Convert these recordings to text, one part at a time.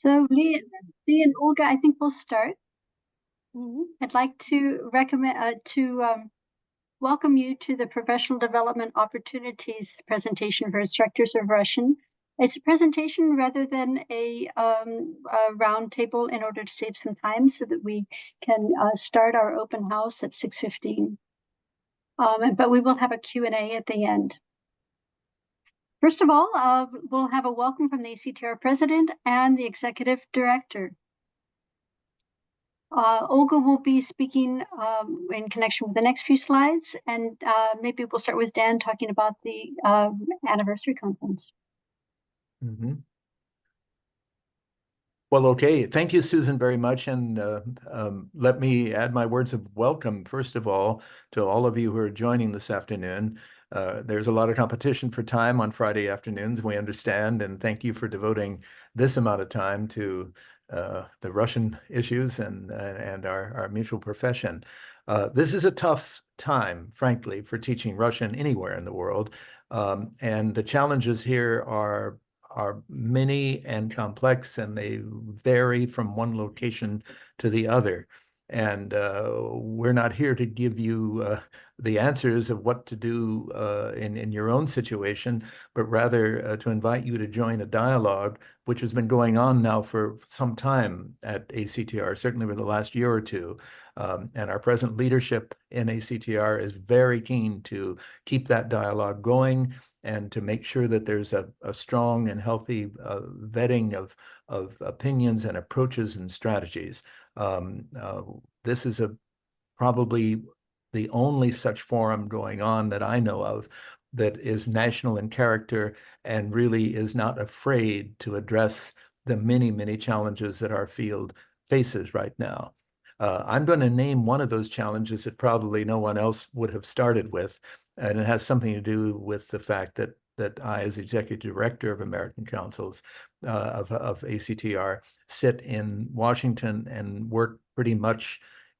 So Lee and Olga, I think we'll start. I'd like to welcome you to the Professional Development Opportunities presentation for instructors of Russian. It's a presentation rather than a round table in order to save some time so that we can start our open house at 6:15. But we will have a Q&A at the end. First of all, we'll have a welcome from the ACTR president and the executive director. Olga will be speaking in connection with the next few slides, and maybe we'll start with Dan talking about the anniversary conference. Well, okay. Thank you, Susan, very much. And let me add my words of welcome, first of all, to all of you who are joining this afternoon. There's a lot of competition for time on Friday afternoons, we understand, and thank you for devoting this amount of time to the Russian issues and our mutual profession. This is a tough time, frankly, for teaching Russian anywhere in the world. And the challenges here are many and complex, and they vary from one location to the other. And we're not here to give you the answers of what to do in your own situation, but rather to invite you to join a dialogue which has been going on now for some time at ACTR, certainly over the last year or two. And our present leadership in ACTR is very keen to keep that dialogue going and to make sure that there's a strong and healthy vetting of opinions and approaches and strategies. This is probably the only such forum going on that I know of that is national in character and really is not afraid to address the many, many challenges that our field faces right now. I'm going to name one of those challenges that probably no one else would have started with, and it has something to do with the fact that I, as executive director of American Councils of ACTR, sit in Washington and work pretty much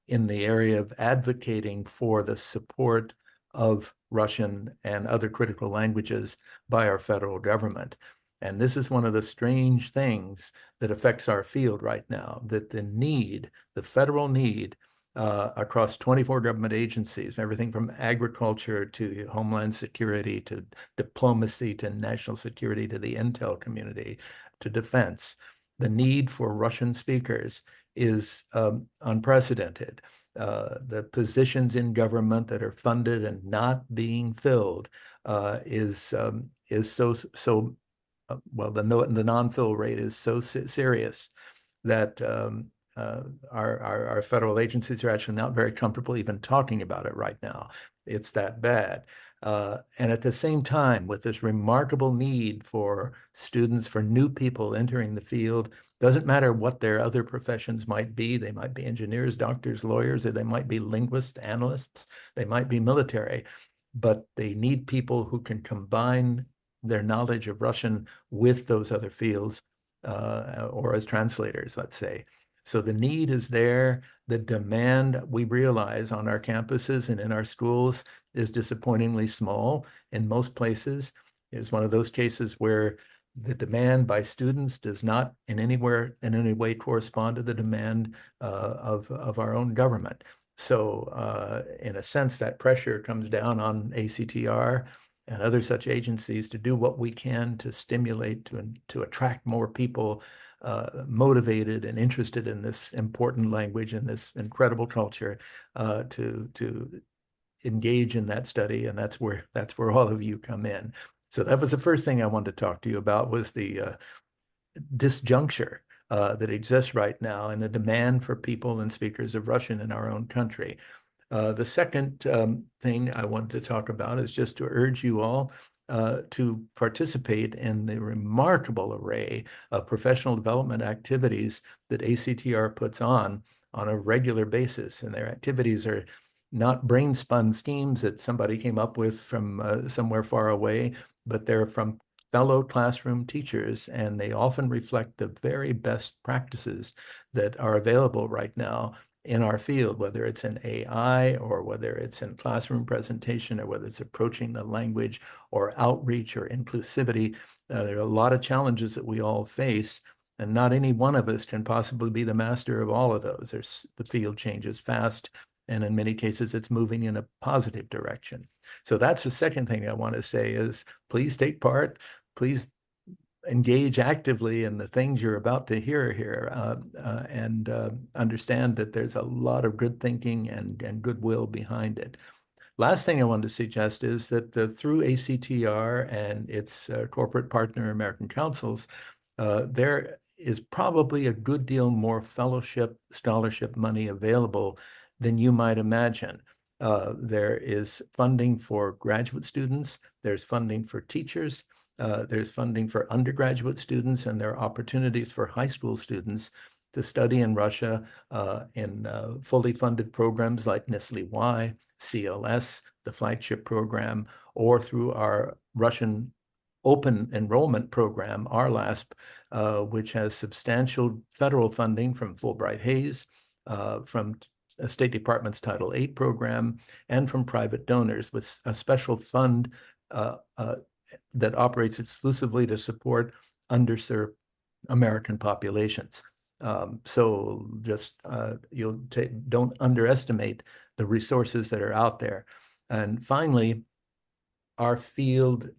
in the area of advocating for the support of Russian and other critical languages by our federal government. And this is one of the strange things that affects our field right now, that the federal need across 24 government agencies, everything from agriculture to Homeland Security to diplomacy to national security to the intel community to defense. The need for Russian speakers is unprecedented. The positions in government that are funded and not being filled is so well, the non-fill rate is so serious that our federal agencies are actually not very comfortable even talking about it right now. It's that bad. And at the same time, with this remarkable need for students, for new people entering the field, doesn't matter what their other professions might be. They might be engineers, doctors, lawyers, or they might be linguists, analysts, they might be military, but they need people who can combine their knowledge of Russian with those other fields, or as translators, let's say. So the need is there. The demand, we realize, on our campuses and in our schools is disappointingly small in most places. It's one of those cases where the demand by students does not in any way correspond to the demand of our own government. So in a sense, that pressure comes down on ACTR and other such agencies to do what we can to stimulate, to attract more people motivated and interested in this important language and this incredible culture, to engage in that study. And that's where all of you come in. So that was the first thing I wanted to talk to you about, was the disjuncture that exists right now and the demand for people and speakers of Russian in our own country. The second thing I wanted to talk about is just to urge you all to participate in the remarkable array of professional development activities that ACTR puts on a regular basis. And their activities are not brain-spun schemes that somebody came up with from somewhere far away, but they're from fellow classroom teachers, and they often reflect the very best practices that are available right now in our field, whether it's in AI or whether it's in classroom presentation or whether it's approaching the language or outreach or inclusivity. There are a lot of challenges that we all face, And not any one of us can possibly be the master of all of those. The field changes fast, and in many cases, it's moving in a positive direction. So that's the second thing I want to say is please take part. Please engage actively in the things you're about to hear here, and understand that there's a lot of good thinking and goodwill behind it. Last thing I wanted to suggest is that through ACTR and its corporate partner, American Councils, there is probably a good deal more fellowship, scholarship money available than you might imagine. There is funding for graduate students, there's funding for teachers, there's funding for undergraduate students, and there are opportunities for high school students to study in Russia in fully funded programs like Nestle Y, CLS, the flagship program, or through our Russian open enrollment program, RLASP, which has substantial federal funding from Fulbright-Hays, from State Department's Title VIII program, and from private donors with a special fund that operates exclusively to support underserved American populations. So just don't underestimate the resources that are out there. And finally, our field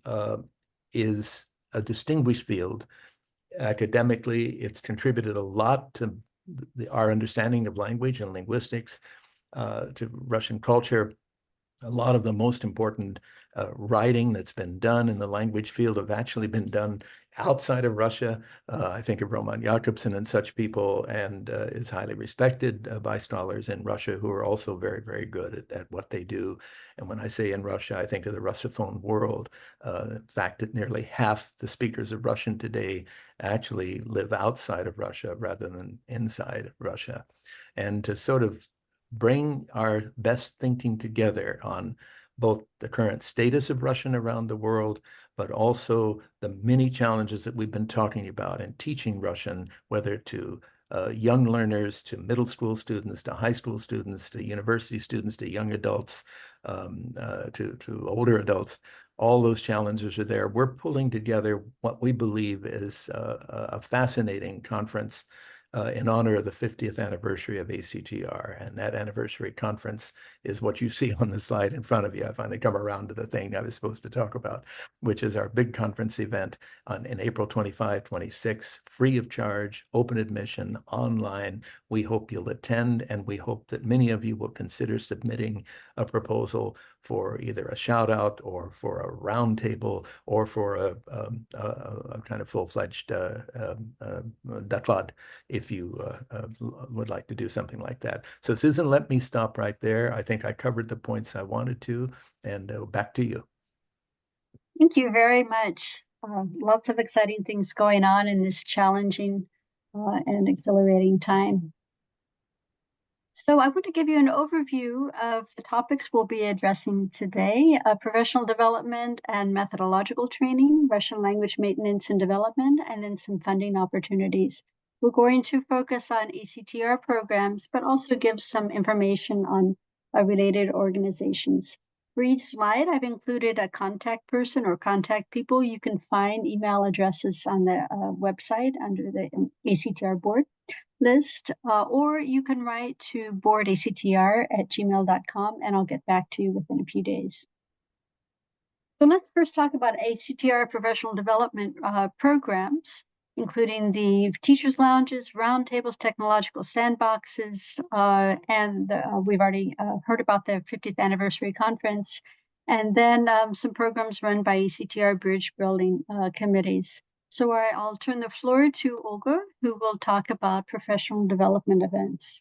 is a distinguished field. Academically, it's contributed a lot to our understanding of language and linguistics, to Russian culture. A lot of the most important writing that's been done in the language field have actually been done outside of Russia. I think of Roman Jakobson and such people, and is highly respected by scholars in Russia who are also very, very good at what they do. And when I say in Russia, I think of the Russophone world. The fact that nearly half the speakers of Russian today actually live outside of Russia rather than inside Russia. And to sort of bring our best thinking together on both the current status of Russian around the world, but also the many challenges that we've been talking about in teaching Russian, whether to young learners, to middle school students, to high school students, to university students, to young adults, to older adults. All those challenges are there. We're pulling together what we believe is a fascinating conference in honor of the 50th anniversary of ACTR. And that anniversary conference is what you see on the slide in front of you. I finally come around to the thing I was supposed to talk about, which is our big conference event in April 25, 26, free of charge, open admission, online. We hope you'll attend, and we hope that many of you will consider submitting a proposal for either a shout out or for a roundtable or for a kind of full-fledged doklad if you would like to do something like that. So Susan, let me stop right there. I think I covered the points I wanted to, and back to you. Thank you very much. Lots of exciting things going on in this challenging and exhilarating time. So I want to give you an overview of the topics we'll be addressing today: professional development and methodological training, Russian language maintenance and development, and then some funding opportunities. We're going to focus on ACTR programs, but also give some information on related organizations. For each slide, I've included a contact person or contact people. You can find email addresses on the website under the ACTR board list, or you can write to boardactr@gmail.com, and I'll get back to you within a few days. So let's first talk about ACTR professional development programs, including the teachers' lounges, roundtables, technological sandboxes, and we've already heard about the 50th anniversary conference, and then some programs run by ACTR bridge building committees. So I'll turn the floor to Olga, who will talk about professional development events.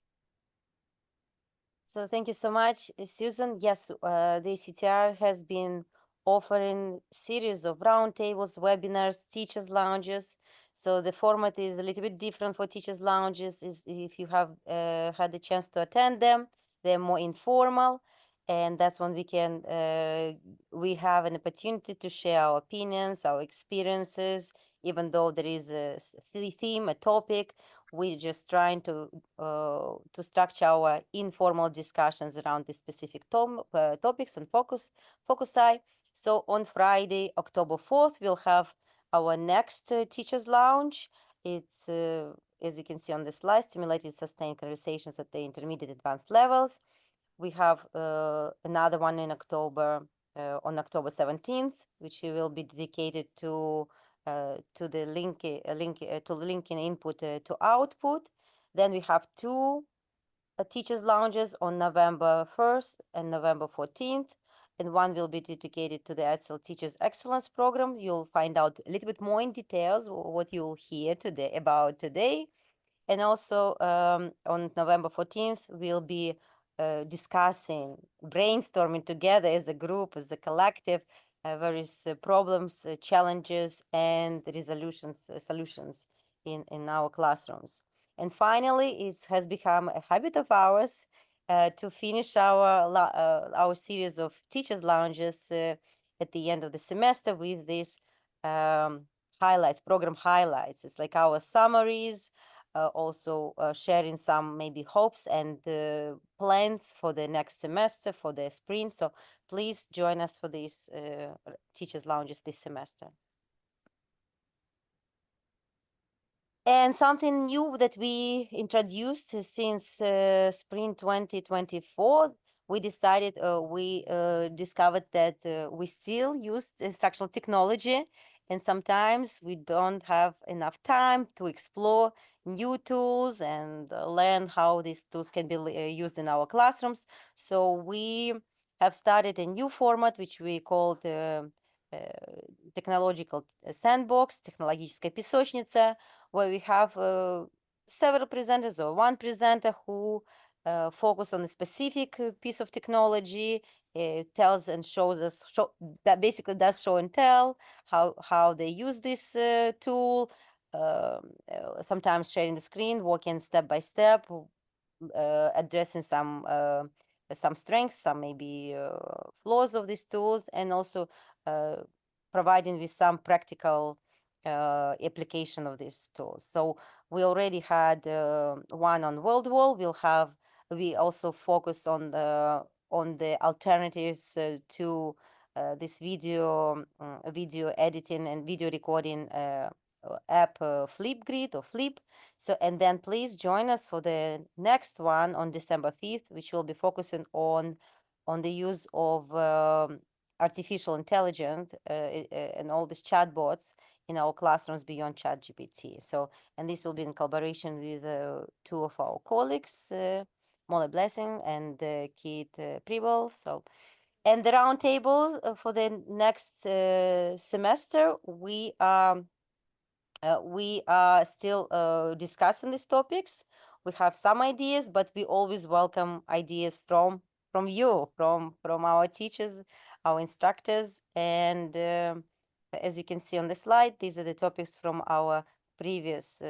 So thank you so much, Susan. Yes, the ACTR has been offering series of roundtables, webinars, teachers' lounges. So the format is a little bit different for teachers' lounges. Is if you have had the chance to attend them, they're more informal, and that's when we have an opportunity to share our opinions, our experiences. Even though there is a theme, a topic, we're just trying to structure our informal discussions around the specific topics and foci. So on Friday, October 4th, we'll have our next teachers lounge, It's, as you can see on the slide, stimulated sustained conversations at the intermediate advanced levels. We have another one in October, on October 17th, which will be dedicated to the linking input to output. Then we have two teachers lounges on November 1st and November 14th, and one will be dedicated to the ETSL Teachers Excellence Program. You'll find out a little bit more in details what you'll hear today. And also on November 14th, we'll be discussing, brainstorming together as a group, as a collective, various problems, challenges, and solutions in our classrooms. And finally, it has become a habit of ours to finish our series of teachers lounges at the end of the semester with these program highlights. It's like our summaries, also sharing some maybe hopes and plans for the next semester, for the spring. So please join us for these teachers lounges this semester. And something new that we introduced since spring 2024, we decided, we discovered that we still use instructional technology, and sometimes we don't have enough time to explore new tools and learn how these tools can be used in our classrooms. So we have started a new format, which we called technological sandbox, технологическая песочница, where we have several presenters or one presenter who focus on a specific piece of technology, tells and shows us, that basically does show and tell how they use this tool, sometimes sharing the screen, walking step by step, addressing some strengths, some maybe flaws of these tools, and also providing with some practical application of these tools. So we already had one on World Wall. We also focus on the alternatives to this video editing and video recording app, Flipgrid or Flip. So, and then please join us for the next one on December 5th, which will be focusing on the use of artificial intelligence and all these chatbots in our classrooms beyond ChatGPT. So, and this will be in collaboration with two of our colleagues, Molly Blessing and Keith Preble. So, and the roundtables for the next semester, we are still discussing these topics. We have some ideas, but we always welcome ideas from you, from our teachers, our instructors, and as you can see on the slide, these are the topics from our previous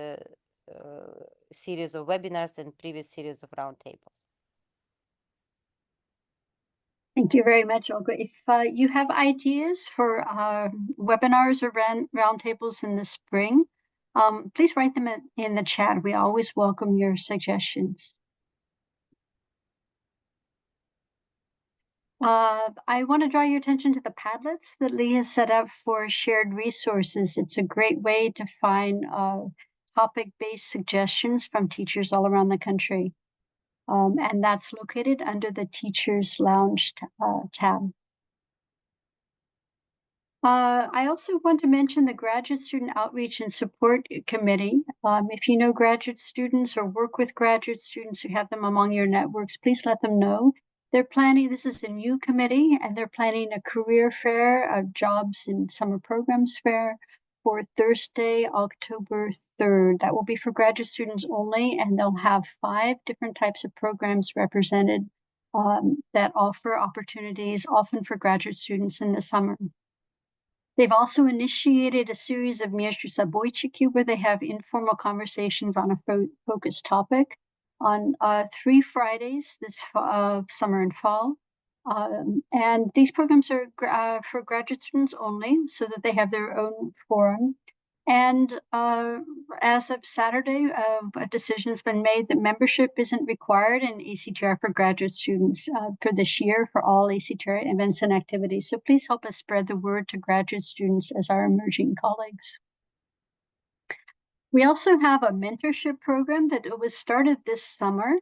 series of webinars and previous series of roundtables. Thank you very much, Olga. If you have ideas for webinars or roundtables in the spring, please write them in the chat. We always welcome your suggestions. I want to draw your attention to the Padlets that Lee has set up for shared resources. It's a great way to find topic-based suggestions from teachers all around the country. And that's located under the Teachers Lounge tab. I also want to mention the Graduate Student Outreach and Support Committee. If you know graduate students or work with graduate students who have them among your networks, please let them know. They're planning, this is a new committee, and they're planning a career fair, a jobs and summer programs fair for Thursday, October 3rd. That will be for graduate students only, and they'll have 5 different types of programs represented that offer opportunities, often for graduate students in the summer. They've also initiated a series of Mieszczu Zabojczyki where they have informal conversations on a focused topic on 3 Fridays this summer and fall. And these programs are for graduate students only, so that they have their own forum. And as of Saturday, a decision has been made that membership isn't required in ACTR for graduate students for this year for all ACTR events and activities. So please help us spread the word to graduate students as our emerging colleagues. We also have a mentorship program that was started this summer.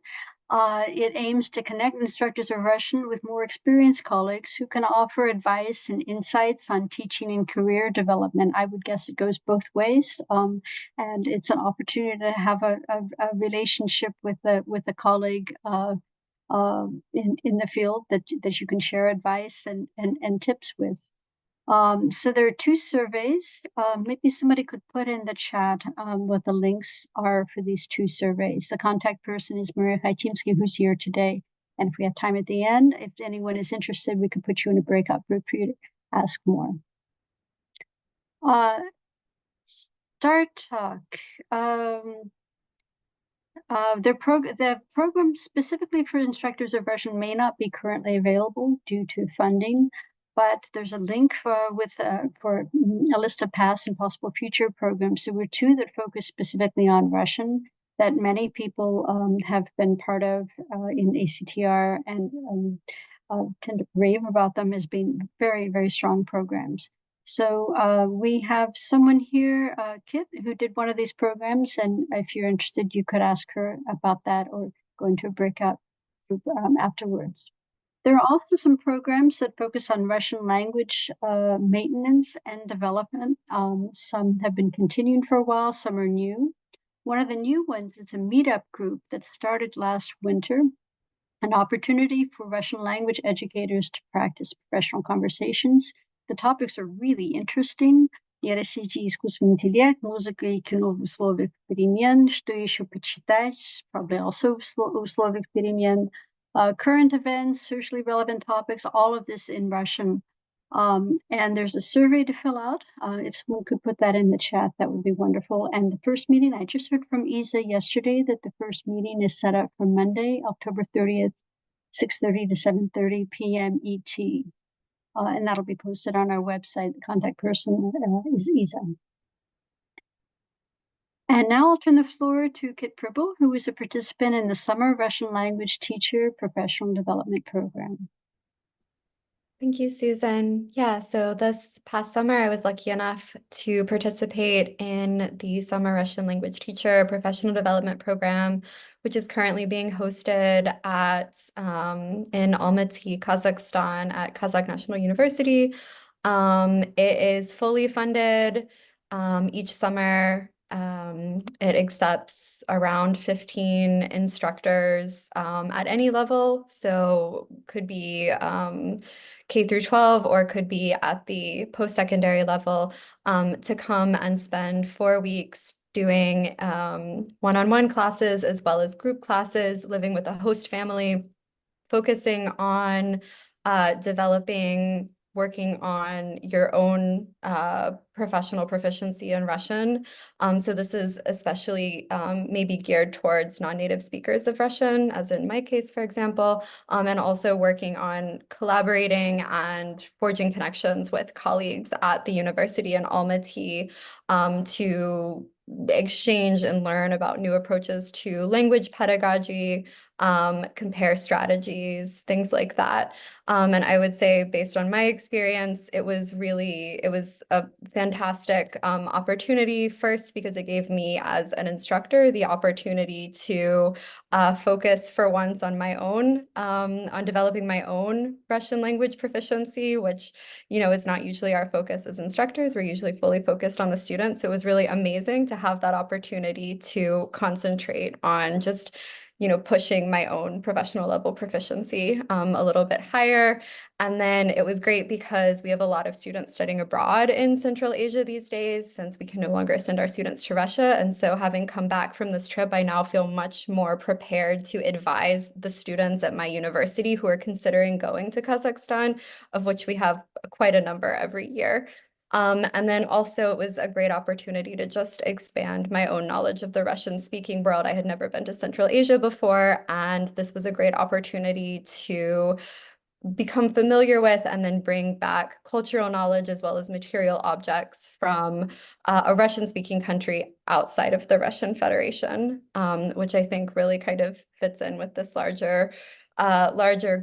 It aims to connect instructors of Russian with more experienced colleagues who can offer advice and insights on teaching and career development. I would guess it goes both ways, and it's an opportunity to have a relationship with a colleague in the field that you can share advice and tips with. So there are two surveys. Maybe somebody could put in the chat what the links are for these two surveys. The contact person is Maria Chaitimsky, who's here today. And if we have time at the end, if anyone is interested, we could put you in a breakout group for you to ask more. Start Talk. The program specifically for instructors of Russian may not be currently available due to funding, but there's a link for a list of past and possible future programs. There were two that focus specifically on Russian that many people have been part of in ACTR and tend to rave about them as being very, very strong programs. So we have someone here, Kit, who did one of these programs, and if you're interested, you could ask her about that or go into a breakout group afterwards. There are also some programs that focus on Russian language maintenance and development. Some have been continuing for a while, some are new. One of the new ones is a meetup group that started last winter, an opportunity for Russian language educators to practice professional conversations. The topics are really interesting. Нейросети, искусственный интеллект, музыка и кино в условиях перемен, что еще почитать, probably also в условиях перемен, current events, socially relevant topics, all of this in Russian. And there's a survey to fill out. If someone could put that in the chat, that would be wonderful. And the first meeting, I just heard from Isa yesterday that the first meeting is set up for Monday, October 30th, 6:30 to 7:30 p.m. ET. And that'll be posted on our website. The contact person is Isa. And now I'll turn the floor to Kit Pribble, who is a participant in the Summer Russian Language Teacher Professional Development Program. Thank you, Susan. Yeah, so this past summer, I was lucky enough to participate in the Summer Russian Language Teacher Professional Development Program, which is currently being hosted in Almaty, Kazakhstan at Kazakh National University. It is fully funded each summer. It accepts around 15 instructors at any level, so could be K through 12 or could be at the post-secondary level, to come and spend 4 weeks doing one-on-one classes as well as group classes, living with a host family, focusing on working on your own professional proficiency in Russian. So this is especially maybe geared towards non-native speakers of Russian, as in my case, for example, and also working on collaborating and forging connections with colleagues at the university in Almaty to exchange and learn about new approaches to language pedagogy, compare strategies, things like that. And I would say, based on my experience, it was a fantastic opportunity, first because it gave me as an instructor the opportunity to focus for once on my own, on developing my own Russian language proficiency, which, is not usually our focus as instructors. We're usually fully focused on the students. So it was really amazing to have that opportunity to concentrate on just pushing my own professional level proficiency a little bit higher. And then it was great because we have a lot of students studying abroad in Central Asia these days, since we can no longer send our students to Russia. And so having come back from this trip, I now feel much more prepared to advise the students at my university who are considering going to Kazakhstan, of which we have quite a number every year. And then also it was a great opportunity to just expand my own knowledge of the Russian-speaking world. I had never been to Central Asia before, and this was a great opportunity to become familiar with and then bring back cultural knowledge as well as material objects from a Russian-speaking country outside of the Russian Federation, which I think really kind of fits in with this larger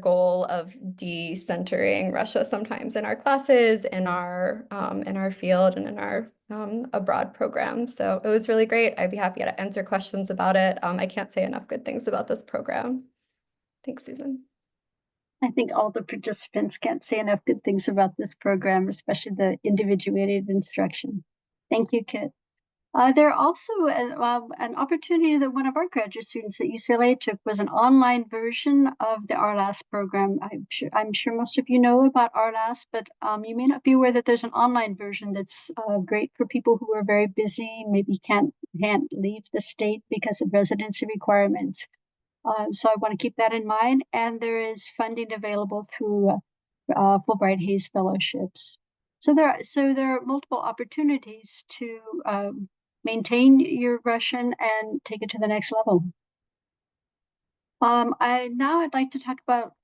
goal of decentering Russia sometimes in our classes, in our field, and in our a broad program. So it was really great. I'd be happy to answer questions about it. I can't say enough good things about this program. Thanks, Susan. I think all the participants can't say enough good things about this program, especially the individuated instruction. Thank you, Kit. There also an opportunity that one of our graduate students at UCLA took was an online version of the RLAS program. I'm sure most of you know about RLAS, but you may not be aware that there's an online version that's great for people who are very busy, maybe can't leave the state because of residency requirements. So I want to keep that in mind. And there is funding available through Fulbright Hays fellowships. So there are multiple opportunities to maintain your Russian and take it to the next level. I'd like to talk about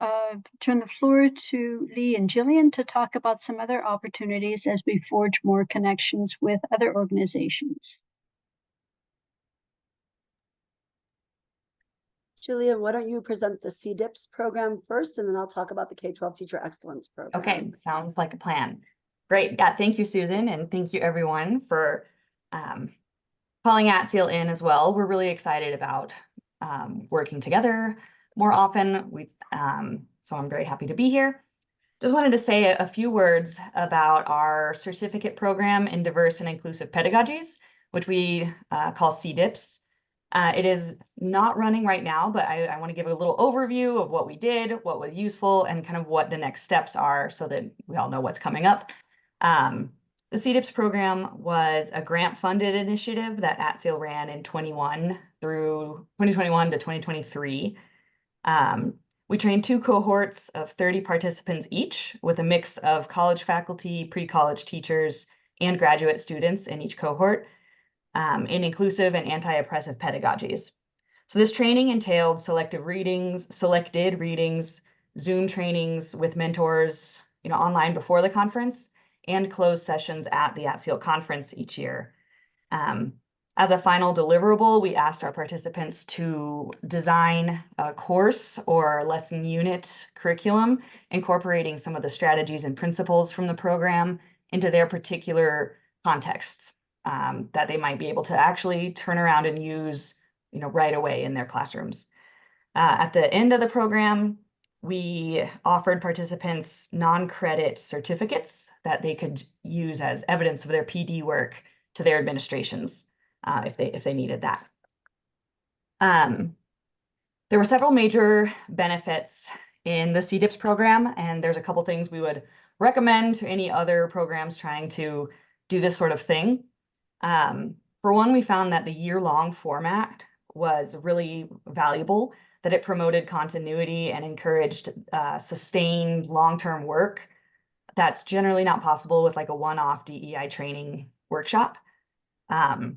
turn the floor to Lee and Jillian to talk about some other opportunities as we forge more connections with other organizations. Jillian, why don't you present the CDIPS program first, and then I'll talk about the K-12 Teacher Excellence Program. Okay, sounds like a plan. Great. Yeah, thank you, Susan, and thank you everyone for calling ACTR in as well. We're really excited about working together more often. So I'm very happy to be here. Just wanted to say a few words about our certificate program in diverse and inclusive pedagogies, which we call CDIPS. It is not running right now, but I want to give a little overview of what we did, what was useful, and kind of what the next steps are so that we all know what's coming up. The CDIPS program was a grant-funded initiative that ACTR ran in 2021 to 2023. We trained 2 cohorts of 30 participants each, with a mix of college faculty, pre-college teachers, and graduate students in each cohort. In inclusive and anti-oppressive pedagogies. So this training entailed selected readings, Zoom trainings with mentors, online before the conference, and closed sessions at the ACTR conference each year. As a final deliverable, we asked our participants to design a course or lesson unit curriculum, incorporating some of the strategies and principles from the program into their particular contexts. That they might be able to actually turn around and use, right away in their classrooms. At the end of the program, we offered participants non-credit certificates that they could use as evidence of their PD work to their administrations if they needed that. There were several major benefits in the CDIPS program, and there's a couple things we would recommend to any other programs trying to do this sort of thing. For one, we found that the year-long format was really valuable, that it promoted continuity and encouraged sustained long-term work that's generally not possible with like a one-off DEI training workshop. I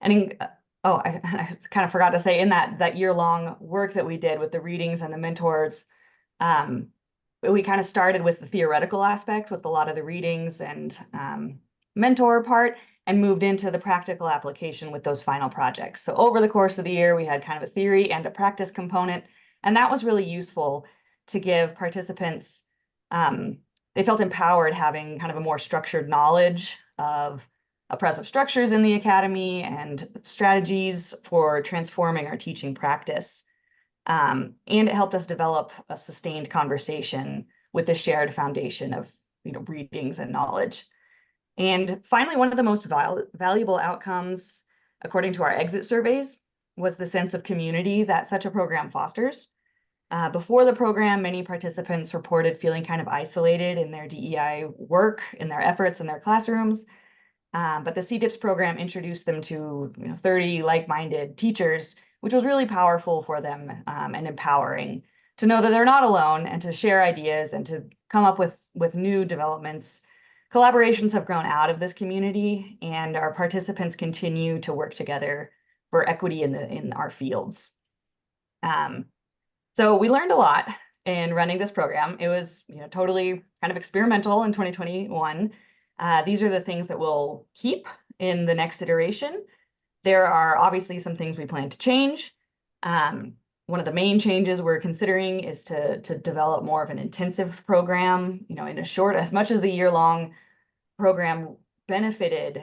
kind of forgot to say in that year-long work that we did with the readings and the mentors, we kind of started with the theoretical aspect with a lot of the readings and mentor part, and moved into the practical application with those final projects. So over the course of the year, we had kind of a theory and a practice component, and that was really useful to give participants, they felt empowered having kind of a more structured knowledge of oppressive structures in the academy and strategies for transforming our teaching practice. And it helped us develop a sustained conversation with the shared foundation of readings and knowledge. And finally, one of the most valuable outcomes, according to our exit surveys, was the sense of community that such a program fosters. Before the program, many participants reported feeling kind of isolated in their DEI work, in their efforts in their classrooms. But the CDIPS program introduced them to 30 like-minded teachers, which was really powerful for them and empowering to know that they're not alone and to share ideas and to come up with new developments. Collaborations have grown out of this community, and our participants continue to work together for equity in our fields. So we learned a lot in running this program. It was totally kind of experimental in 2021. These are the things that we'll keep in the next iteration. There are obviously some things we plan to change. One of the main changes we're considering is to develop more of an intensive program, in a short, as much as the year-long program benefited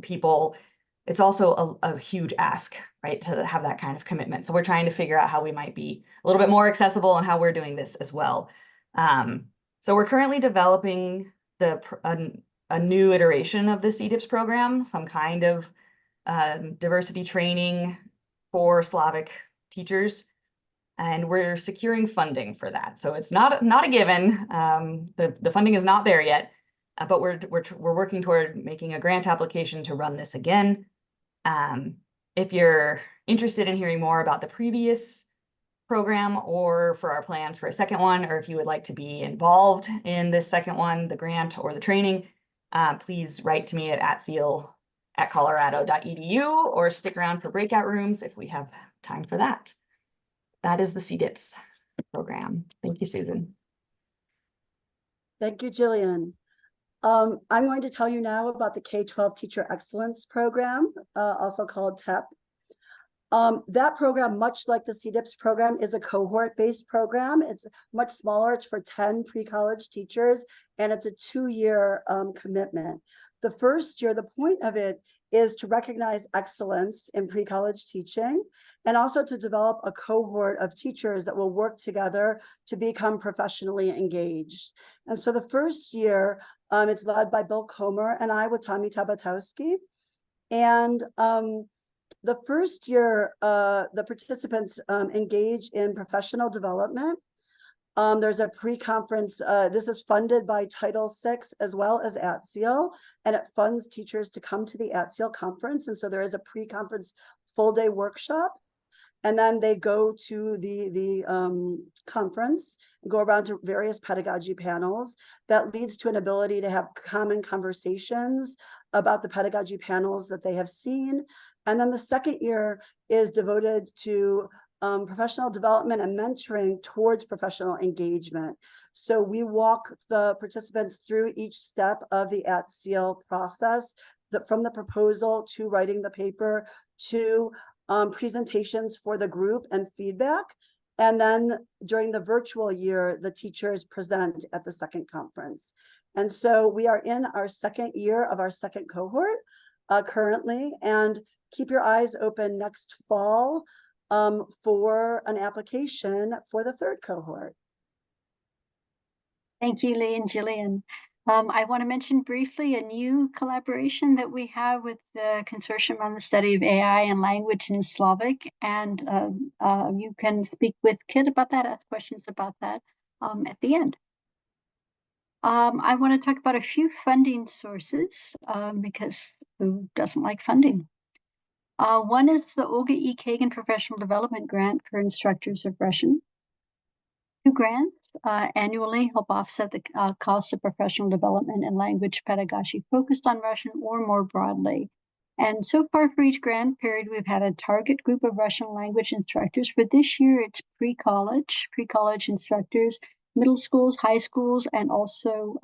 people, it's also a huge ask, right, to have that kind of commitment. So we're trying to figure out how we might be a little bit more accessible and how we're doing this as well. So we're currently developing a new iteration of the CDIPS program, some kind of diversity training for Slavic teachers, and we're securing funding for that. So it's not a given. The funding is not there yet, but we're working toward making a grant application to run this again. If you're interested in hearing more about the previous program or for our plans for a second one, or if you would like to be involved in this second one, the grant or the training, please write to me at atseal@colorado.edu or stick around for breakout rooms if we have time for that. That is the CDIPS program. Thank you, Susan. Thank you, Jillian. I'm going to tell you now about the K-12 Teacher Excellence Program, also called TEP. That program, much like the CDIPS program, is a cohort-based program. It's much smaller. It's for 10 pre-college teachers, and it's a 2-year commitment. The first year, the point of it is to recognize excellence in pre-college teaching and also to develop a cohort of teachers that will work together to become professionally engaged. And so the first year, it's led by Bill Comer and I with Tommy Tabatowski. And the first year, the participants engage in professional development. There's a pre-conference, this is funded by Title VI as well as ACTR, and it funds teachers to come to the ACTR conference. And so there is a pre-conference full-day workshop. And then they go to the conference, go around to various pedagogy panels. That leads to an ability to have common conversations about the pedagogy panels that they have seen. And then the second year is devoted to professional development and mentoring towards professional engagement. So we walk the participants through each step of the ACTR process, from the proposal to writing the paper to presentations for the group and feedback. And then during the virtual year, the teachers present at the second conference. And so we are in our second year of our second cohort currently, and keep your eyes open next fall for an application for the third cohort. Thank you, Lee and Jillian. I want to mention briefly a new collaboration that we have with the Consortium on the Study of AI and Language in Slavic. And you can speak with Kit about that, ask questions about that at the end. I want to talk about a few funding sources because who doesn't like funding? One is the Olga E. Kagan Professional Development Grant for instructors of Russian. 2 grants annually help offset the costs of professional development and language pedagogy focused on Russian or more broadly. And so far for each grant period, we've had a target group of Russian language instructors. For this year, it's pre-college instructors, middle schools, high schools, and also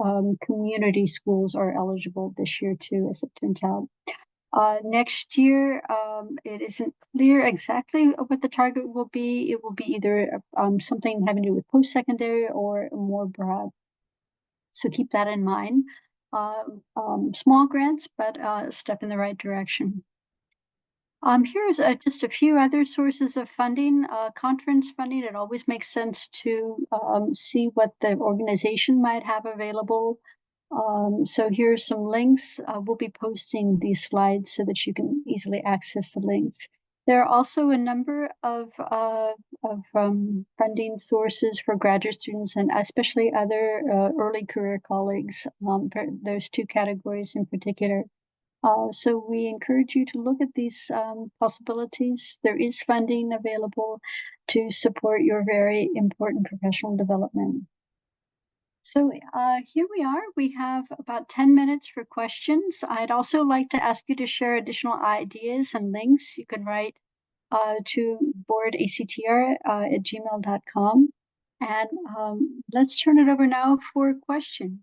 community schools are eligible this year too, as it turns out. Next year, it isn't clear exactly what the target will be. It will be either something having to do with post-secondary or more broad. So keep that in mind. Small grants, but a step in the right direction. Here's just a few other sources of funding. Conference funding, it always makes sense to see what the organization might have available. So here's some links. We'll be posting these slides so that you can easily access the links. There are also a number of funding sources for graduate students and especially other early career colleagues. There's 2 categories in particular. So we encourage you to look at these possibilities. There is funding available to support your very important professional development. So here we are. We have about 10 minutes for questions. I'd also like to ask you to share additional ideas and links. You can write to boardactr@gmail.com. And let's turn it over now for questions.